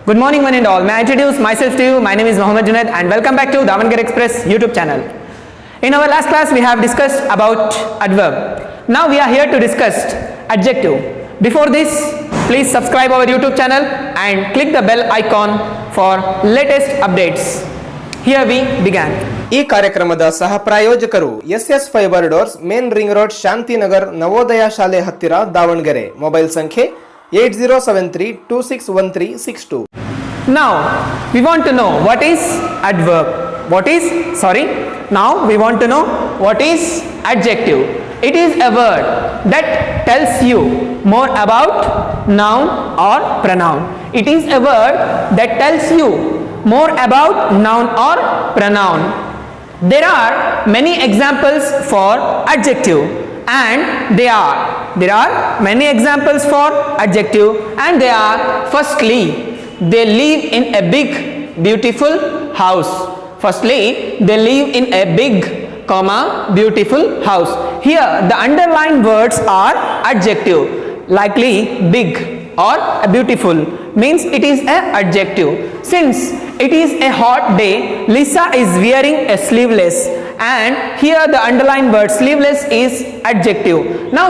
Good morning one and all. May I introduce myself to you. My name is Mohammed Junaid and welcome back to Davangere Express YouTube channel. In our last class we have discussed about adverb. Now we are here to discuss adjective. Before this, please subscribe our YouTube channel and click the bell icon for latest updates. Here we began. ಈ ಕಾರ್ಯಕ್ರಮದ ಸಹ ಪ್ರಾಯೋಜಕರು S fibre doors main ring road Shantinagar Navodaya ಶಾಲೆ ಹತ್ತಿರ Davanagere. Mobile ಸಂಖ್ಯೆ 8073261362. Now we want to know what is adverb. Now we want to know what is adjective. It is a word that tells you more about noun or pronoun. It is a word that tells you more about noun or pronoun. There are many examples for adjective and there are many examples for adjective and they are: firstly, they live in a big beautiful house. Beautiful house. Here the underlined words are adjective. Likely, big or beautiful means it is an adjective. Since it is a hot day, Lisa is wearing a sleeveless, and here the underlined word sleeveless is adjective. Now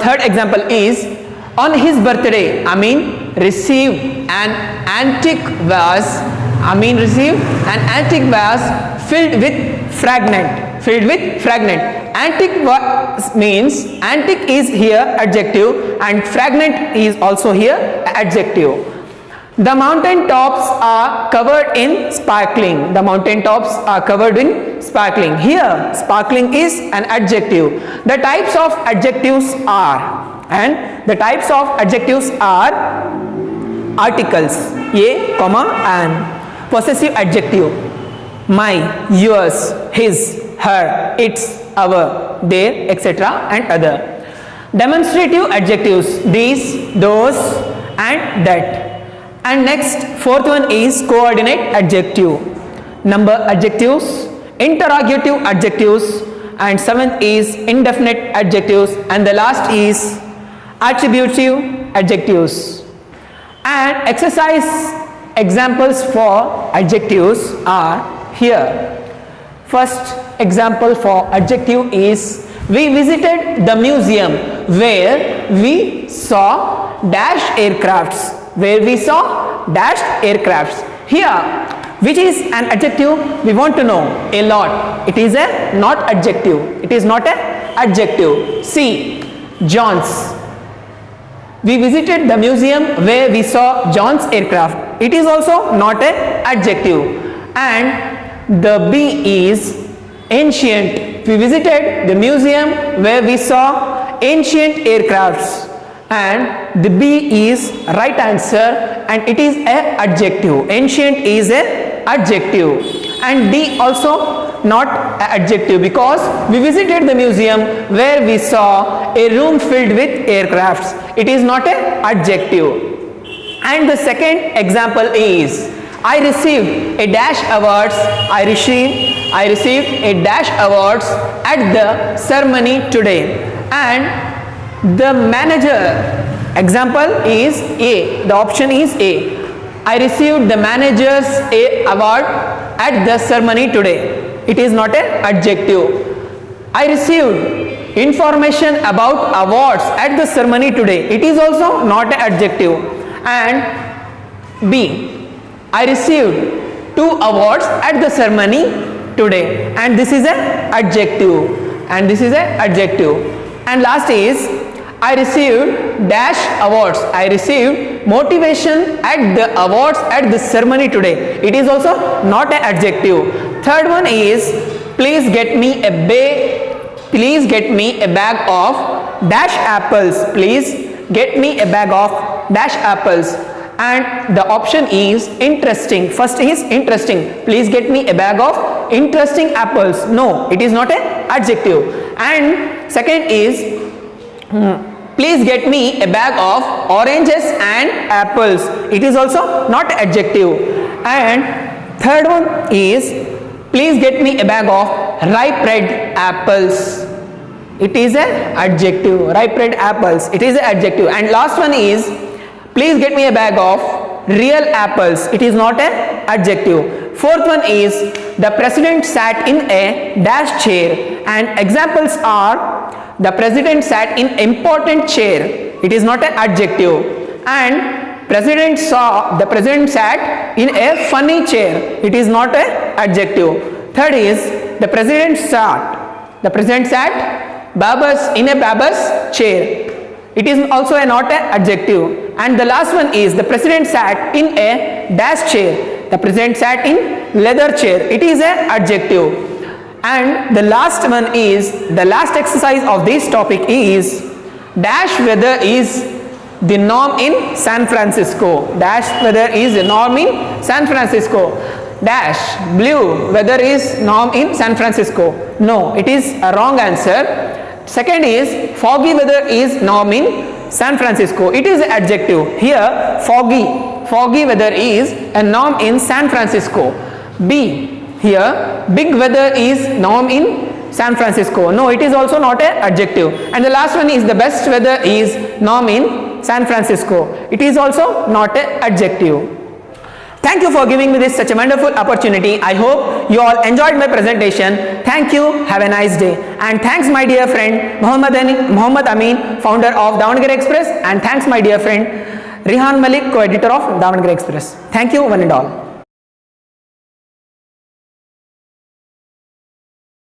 third example is: on his birthday, Amin received an antique vase. Filled with fragment. Antique means antique is here adjective and fragment is also here adjective. The mountain tops are covered in sparkling. Here sparkling is an adjective. The types of adjectives are articles, a, an. Possessive adjective: my, yours, his, her, its, our, their, etc. and other. Demonstrative adjectives: these, those and that. And next, fourth one is coordinate adjective, number adjectives, interrogative adjectives, and seventh is indefinite adjectives, and the last is attributive adjectives. And exercise examples for adjectives are here. First example for adjective is: we visited the museum where we saw dashed aircrafts. Here, which is an adjective? We want to know. A lot. It is a not adjective. See, John's. We visited the museum where we saw John's aircraft. It is also not an adjective. And the B is ancient. We visited the museum where we saw ancient aircrafts. And the B is right answer and it is an adjective. Ancient is an adjective. And D also not an adjective because we visited the museum where we saw a room filled with aircrafts. It is not an adjective. And the second example is: I received a dash awards. I received a dash awards at the ceremony today. And the manager example is A. The option is A. I received the manager's award at the ceremony today. It is not an adjective. I received information about awards at the ceremony today. It is also not an adjective. And B, I received 2 awards at the ceremony today, and this is an adjective. And last is: I received dash awards. I received motivation at the awards at the ceremony today. It is also not an adjective. Third one is: please get me a bag of dash apples. And the option is interesting. First is interesting. Please get me a bag of interesting apples. No, it is not an adjective. And second is: please get me a bag of oranges and apples. It is also not adjective. And third one is: please get me a bag of ripe red apples. It is an adjective. Ripe red apples. It is an adjective. And last one is: please get me a bag of real apples. It is not a adjective. Fourth one is the president sat in a dash chair, and examples are the president sat in important chair. It is not an adjective. And the president sat in a funny chair. It is not an adjective. Third is the president sat in a barber's chair. It is also not an adjective. And the last one is the president sat in a dash chair. The president sat in leather chair. It is an adjective. And the last one is, the last exercise of this topic is dash weather is the norm in San Francisco. Dash weather is the norm in San Francisco. Dash blue weather is norm in San Francisco. No, it is a wrong answer. Second is foggy weather is norm in San Francisco. It is an adjective. Here foggy weather is a norm in San Francisco. B, here big weather is norm in San Francisco. No, it is also not an adjective. And the last one is the best weather is norm in San Francisco. It is also not an adjective. Thank you for giving me this such a wonderful opportunity. I hope you all enjoyed my presentation. Thank you. Have a nice day. And thanks my dear friend Muhammad Amin, founder of Davangere Express, and thanks my dear friend Rihan Malik, co-editor of Davangere Express. Thank you one and all.